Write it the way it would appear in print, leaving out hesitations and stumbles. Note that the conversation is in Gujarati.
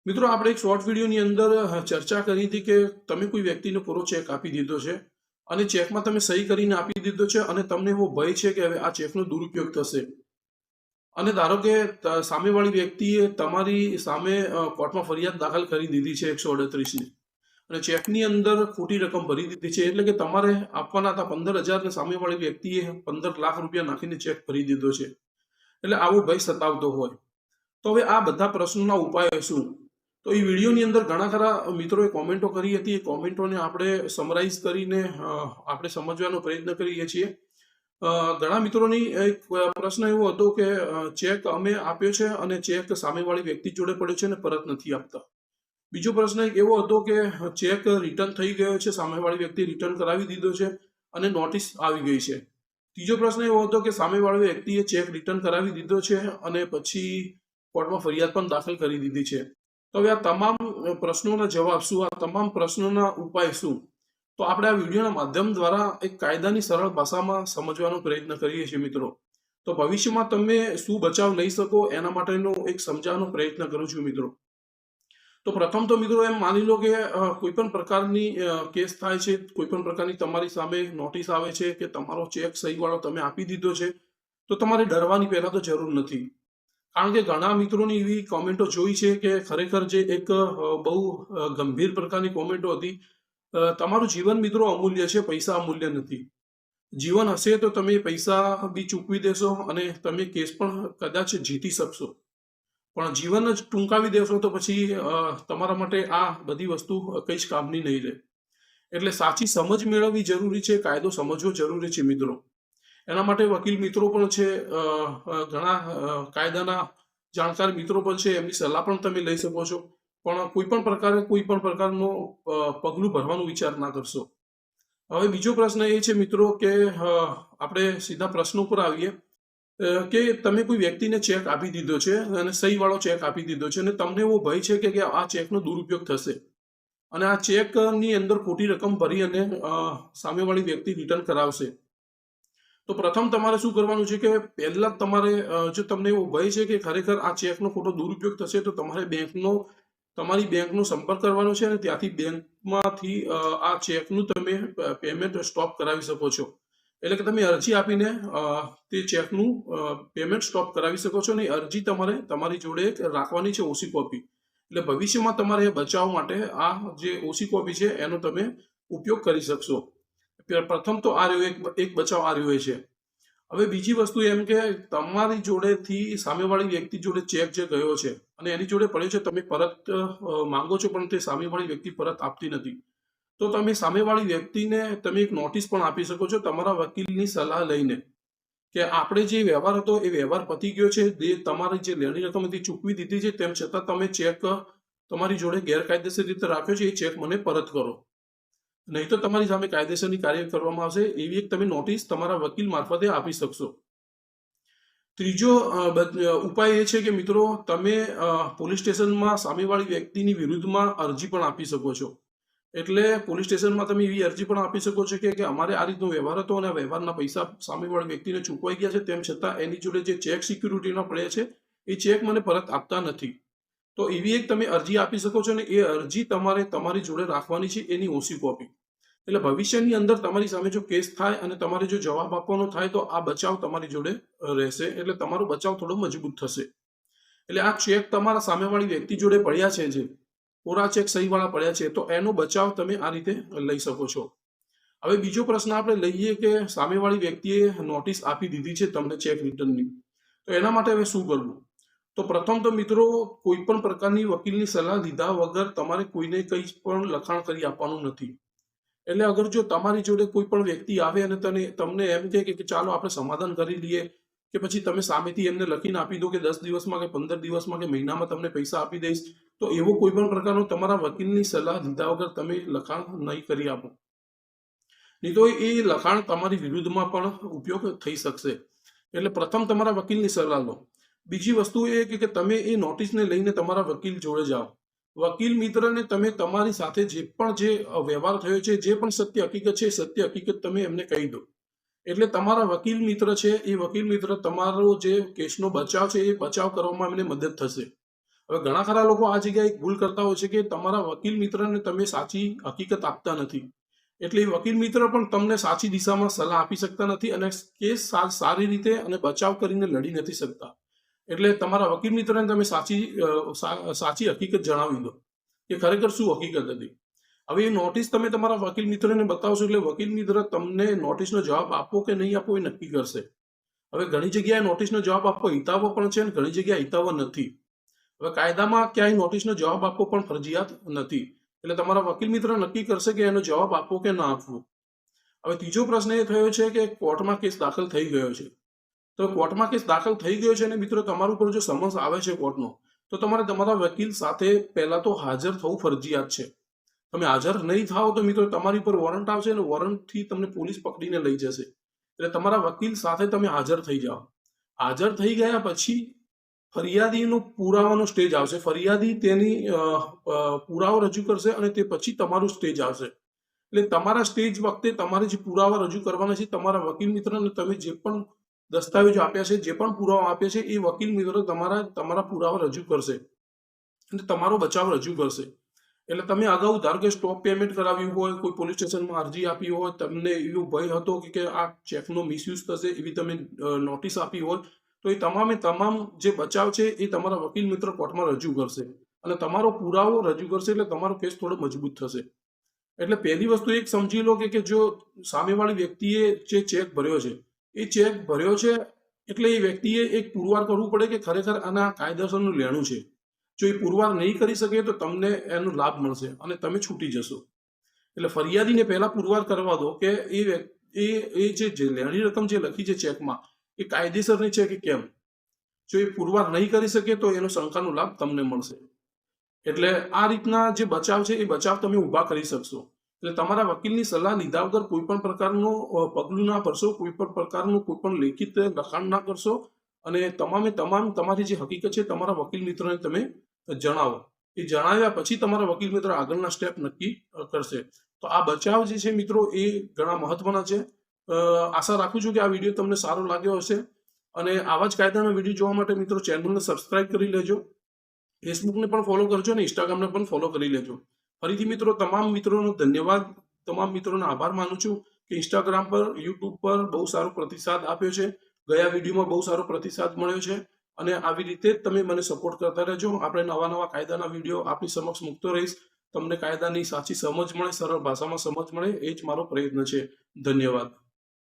મિત્રો આપણે એક શોર્ટ વિડીયોની અંદર ચર્ચા કરી હતી કે તમે કોઈ વ્યક્તિને પૂરો ચેક આપી દીધો છે અને ચેકમાં તમે સહી કરીને આપી દીધો છે અને તમને એવો ભય છે કે હવે આ ચેકનો દુરુપયોગ થશે અને ધારો કે સામેવાળી વ્યક્તિએ તમારી સામે કોર્ટમાં ફરિયાદ દાખલ કરી દીધી છે 138ની અને ચેકની અંદર ખોટી રકમ ભરી દીધી છે એટલે કે તમારે આપવાના હતા 15,000 ને સામેવાળી વ્યક્તિએ 15 લાખ રૂપિયા નાખીને ચેક ભરી દીધો છે એટલે આવો ભય સતાવતો હોય તો હવે આ બધા પ્રશ્નોના ઉપાય શું? તો એ વિડીયોની અંદર ઘણા ખરા મિત્રોએ કોમેન્ટો કરી હતી. એ કોમેન્ટોને આપણે સમરાઇઝ કરીને આપણે સમજવાનો પ્રયત્ન કરીએ છીએ. ઘણા મિત્રોની એક પ્રશ્ન એવો હતો કે ચેક અમે આપ્યો છે અને ચેક સામેવાળી વ્યક્તિ જોડે પડ્યો છે અને પરત નથી આપતા. બીજો પ્રશ્ન એક એવો હતો કે ચેક રિટર્ન થઈ ગયો છે, સામેવાળી વ્યક્તિ રિટર્ન કરાવી દીધો છે અને નોટિસ આવી ગઈ છે. ત્રીજો પ્રશ્ન એવો હતો કે સામેવાળી વ્યક્તિએ ચેક રિટર્ન કરાવી દીધો છે અને પછી કોર્ટમાં ફરિયાદ પણ દાખલ કરી દીધી છે. તો હવે આ તમામ પ્રશ્નોના જવાબ શું, આ તમામ પ્રશ્નોના ઉપાય શું, તો આપણે આ વિડીયોના માધ્યમ દ્વારા એક કાયદાની સરળ ભાષામાં સમજવાનો પ્રયત્ન કરીએ છીએ મિત્રો. તો ભવિષ્યમાં તમે શું બચાવ લઈ શકો એના માટેનો એક સમજાવવાનો પ્રયત્ન કરું છું મિત્રો. તો પ્રથમ તો મિત્રો એમ માની લો કે કોઈ પણ પ્રકારની કેસ થાય છે, કોઈ પણ પ્રકારની તમારી સામે નોટિસ આવે છે કે તમારો ચેક સહીવાળો તમે આપી દીધો છે, તો તમારે ડરવાની પહેલા તો જરૂર નથી. કારણ કે ઘણા મિત્રોની એવી કોમેન્ટો જોઈ છે કે ખરેખર જે એક બહુ ગંભીર પ્રકારની કોમેન્ટો હતી. તમારું જીવન મિત્રો અમૂલ્ય છે, પૈસા અમૂલ્ય નથી. જીવન હશે તો તમે પૈસા બી ચૂકવી દેશો અને તમે કેસ પણ કદાચ જીતી શકશો, પણ જીવન જ ટૂંકાવી દેશો તો પછી તમારા માટે આ બધી વસ્તુ કઈ જ કામની નહીં રહે. એટલે સાચી સમજ મેળવવી જરૂરી છે, કાયદો સમજવો જરૂરી છે મિત્રો. એના માટે વકીલ મિત્રો પણ છે, ઘણા કાયદાના જાણકાર મિત્રો પણ છે, એમની સલાહ પણ તમે લઈ શકો છો. પણ કોઈ પણ પ્રકારનો પગલું ભરવાનું વિચાર ના કરશો. હવે બીજો પ્રશ્ન એ છે મિત્રો કે આપણે સીધા પ્રશ્નો પર આવીએ કે તમે કોઈ વ્યક્તિને ચેક આપી દીધો છે અને સહીવાળો ચેક આપી દીધો છે અને તમને એવો ભય છે કે આ ચેકનો દુરુપયોગ થશે અને આ ચેકની અંદર ખોટી રકમ ભરી અને સામેવાળી વ્યક્તિ રિટર્ન કરાવશે. તો પ્રથમ તમારે શું કરવાનું છે કે પહેલા તમારે જો તમને એવો ભય છે કે ખરેખર આ ચેકનો ખોટો દુરુપયોગ થશે તો તમારે તમારી બેંકનો સંપર્ક કરવાનો છે અને ત્યાંથી બેંકમાંથી આ ચેકનું તમે પેમેન્ટ સ્ટોપ કરાવી શકો છો. એટલે કે તમે અરજી આપીને તે ચેકનું પેમેન્ટ સ્ટોપ કરાવી શકો છો અને અરજી તમારે તમારી જોડે રાખવાની છે, ઓસી કોપી. એટલે ભવિષ્યમાં તમારે બચાવ માટે આ જે ઓસી કોપી છે એનો તમે ઉપયોગ કરી શકશો. પ્રથમ તો આ રહ્યો એક બચાવ આ રહ્યો છે. હવે બીજી વસ્તુ એમ કે તમારી જોડેથી સામેવાળી વ્યક્તિ જોડે ચેક જે ગયો છે અને એની જોડે પડ્યો છે, તમે પરત માંગો છો પણ તે સામેવાળી વ્યક્તિ પરત આપતી નથી, તો તમે સામેવાળી વ્યક્તિને તમે એક નોટિસ પણ આપી શકો છો તમારા વકીલની સલાહ લઈને કે આપણે જે વ્યવહાર હતો એ વ્યવહાર પતી ગયો છે, તમારી જે લેણી રકમ હતી ચૂકવી દીધી છે, તેમ છતાં તમે ચેક તમારી જોડે ગેરકાયદેસર રીતે રાખ્યો છે, એ ચેક મને પરત કરો, નહીં તો તમારી સામે કાયદેસરની કાર્ય કરવામાં આવશે. એવી એક તમે નોટિસ તમારા વકીલ મારફતે આપી શકશો. ત્રીજો ઉપાય એ છે કે મિત્રો તમે પોલીસ સ્ટેશનમાં સામેવાળી વ્યક્તિની વિરુદ્ધમાં અરજી પણ આપી શકો છો. એટલે પોલીસ સ્ટેશનમાં તમે એવી અરજી પણ આપી શકો છો કે અમારે આ રીતનો વ્યવહાર હતો અને આ વ્યવહારના પૈસા સામેવાળી વ્યક્તિને ચૂકવાઈ ગયા છે, તેમ છતાં એની જોડે જે ચેક સિક્યુરિટીના પડ્યા છે એ ચેક મને પરત આપતા નથી. તો એવી એક તમે અરજી આપી શકો છો અને એ અરજી તમારે તમારી જોડે રાખવાની છે, એની ઓસી કોપી. એટલે ભવિષ્યની અંદર તમારી સામે જો કેસ થાય અને તમારે જો જવાબ આપવાનો થાય તો આ બચાવ તમારી જોડે રહેશે, એટલે તમારો બચાવ થોડો મજબૂત થશે. એટલે આ ચેક તમારા સામેવાળી વ્યક્તિ જોડે પડ્યા છે, જે કોરા ચેક સહીવાળા પડ્યા છે, તો એનો બચાવ તમે આ રીતે લઈ શકો છો. હવે બીજો પ્રશ્ન આપણે લઈએ કે સામેવાળી વ્યક્તિએ નોટિસ આપી દીધી છે તમને ચેક રિટર્નની, તો એના માટે હવે શું કરવું? તો પ્રથમ તો મિત્રો કોઈ પણ પ્રકારની વકીલની સલાહ લીધા વગર તમારે કોઈને કંઈ પણ લખાણ કરી આપવાનું નથી. એટલે અગર જો તમારી જોડે કોઈ પણ વ્યક્તિ આવે અને તમને એમ કે ચાલો આપણે સમાધાન કરી લઈએ, કે પછી તમે સામેથી એમને લખીને આપી દો કે 10 દિવસમાં કે 15 દિવસમાં કે મહિનામાં તમને પૈસા આપી દઈશ, તો એવો કોઈ પણ પ્રકારનો તમારા વકીલની સલાહ લીધા વગર તમે લખાણ નહીં કરી આપો, નહીં તો એ લખાણ તમારી વિરુદ્ધમાં પણ ઉપયોગ થઈ શકશે. એટલે પ્રથમ તમારા વકીલની સલાહ લો. બીજી વસ્તુ એ કે તમે એ નોટિસને લઈને તમારા વકીલ જોડે જાઓ. વકીલ મિત્રને તમે તમારી સાથે જે વ્યવહાર થયો છે, જે પણ સત્ય હકીકત છે, સત્ય હકીકત તમે એમને કહી દો. એટલે તમારા વકીલ મિત્ર છે, એ વકીલ મિત્ર તમારો જે કેસનો બચાવ છે એ બચાવ કરવામાં એમને મદદ થશે. હવે ઘણા ખરા લોકો આ જગ્યાએ એક ભૂલ કરતા હોય છે કે તમારા વકીલ મિત્રને તમે સાચી હકીકત આપતા નથી, એટલે એ વકીલ મિત્ર પણ તમને સાચી દિશામાં સલાહ આપી શકતા નથી અને કેસ સારી રીતે અને બચાવ કરીને લડી નથી શકતા. એટલે તમારા વકીલ મિત્રને તમે સાચી હકીકત જણાવી દો કે ખરેખર શું હકીકત હતી. હવે એ નોટિસ તમે તમારા વકીલ મિત્રને બતાવશો એટલે વકીલ મિત્ર તમને નોટિસનો જવાબ આપવો કે નહીં આપવો એ નક્કી કરશે. હવે ઘણી જગ્યાએ નોટિસનો જવાબ આપવો હિતાવહ પણ છે અને ઘણી જગ્યાએ હિતાવહ નથી. હવે કાયદામાં ક્યાંય નોટિસનો જવાબ આપવો પણ ફરજિયાત નથી, એટલે તમારા વકીલ મિત્ર નક્કી કરશે કે એનો જવાબ આપવો કે ના આપવો. હવે ત્રીજો પ્રશ્ન એ થયો છે કે કોર્ટમાં કેસ દાખલ થઈ ગયો છે. તો કોર્ટમાં કેસ દાખલ થઈ ગયો છે અને મિત્રો તમારા ઉપર જો સમન્સ આવે છે કોર્ટનો, તો તમારે તમારા વકીલ સાથે પહેલા તો હાજર થવું ફરજિયાત છે. તમે હાજર નહીં થાઓ તો મિત્રો તમારી ઉપર વોરંટ આવશે અને વોરંટથી તમને પોલીસ પકડીને લઈ જશે. એટલે તમારા વકીલ સાથે તમે હાજર થઈ જાઓ. હાજર થઈ ગયા પછી ફરિયાદીનો પુરાવાનો સ્ટેજ આવશે. ફરિયાદી તેની પુરાવો રજૂ કરશે અને તે પછી તમારું સ્ટેજ આવશે. એટલે તમારા સ્ટેજ વખતે તમારે જે પુરાવા રજૂ કરવાના છે, તમારા વકીલ મિત્રને તમે જે પણ દસ્તાવેજો આપ્યા છે, જે પણ પુરાવા આપ્યા છે, એ વકીલ મિત્ર તમારા પુરાવા રજૂ કરશે અને તમારો બચાવ રજૂ કરશે. એટલે તમે અગાઉ ધારો કે સ્ટોપ પેમેન્ટ કરાવ્યું હોય, કોઈ પોલીસ સ્ટેશનમાં અરજી આપી હોય, તમને એવો ભય હતો કે આ ચેકનો મિસયુઝ થશે એવી તમે નોટિસ આપી હોય, તો એ તમામ જે બચાવ છે એ તમારા વકીલ મિત્ર કોર્ટમાં રજૂ કરશે અને તમારો પુરાવો રજૂ કરશે. એટલે તમારો કેસ થોડો મજબૂત થશે. એટલે પહેલી વસ્તુ એક સમજી લો કે જો સામેવાળી વ્યક્તિએ જે ચેક ભર્યો છે, એ ચેક ભર્યો છે એટલે એ વ્યક્તિએ એક પુરવાર કરવું પડે કે ખરેખર આના કાયદેસરનું લેણું છે. જો એ પુરવાર નહીં કરી શકે તો તમને એનો લાભ મળશે અને તમે છૂટી જશો. એટલે ફરિયાદીને પહેલા પુરવાર કરવા દો કે એ જે લેણી રકમ જે લખી છે ચેકમાં એ કાયદેસરની છે કે કેમ. જો એ પુરવાર નહીં કરી શકે તો એનો શંકાનો લાભ તમને મળશે. એટલે આ રીતના જે બચાવ છે એ બચાવ તમે ઊભા કરી શકશો. એટલે તમારા વકીલની સલાહ લીધા વગર કોઈ પણ પ્રકારનું પગલું ના ભરશો, કોઈ પણ પ્રકારનું કોઈ પણ લેખિત લખાણ ના કરશો અને તમામ તમારી જે હકીકત છે તમારા વકીલ મિત્રને તમે જણાવો. એ જણાવ્યા પછી તમારા વકીલ મિત્ર આગળના સ્ટેપ નક્કી કરશે. તો આ બચાવ જે છે મિત્રો એ ઘણા મહત્વના છે. આશા રાખું છું કે આ વિડીયો તમને સારો લાગ્યો હશે અને આવા જ કાયદાના વિડીયો જોવા માટે મિત્રો ચેનલને સબસ્ક્રાઇબ કરી લેજો. ફેસબુકને પણ ફોલો કરજો અને ઇન્સ્ટાગ્રામને પણ ફોલો કરી લેજો. ફરીથી મિત્રો તમામ મિત્રોનો ધન્યવાદ, તમામ મિત્રોનો આભાર માનું છું કે ઇન્સ્ટાગ્રામ પર, યુટ્યુબ પર બહુ સારો પ્રતિસાદ આપ્યો છે. ગયા વિડીયોમાં બહુ સારો પ્રતિસાદ મળ્યો છે અને આવી રીતે જ તમે મને સપોર્ટ કરતા રહેજો. આપણે નવા કાયદાના વિડીયો આપની સમક્ષ મૂકતો રહીશ. તમને કાયદાની સાચી સમજ મળે, સરળ ભાષામાં સમજ મળે, એ જ મારો પ્રયત્ન છે. ધન્યવાદ.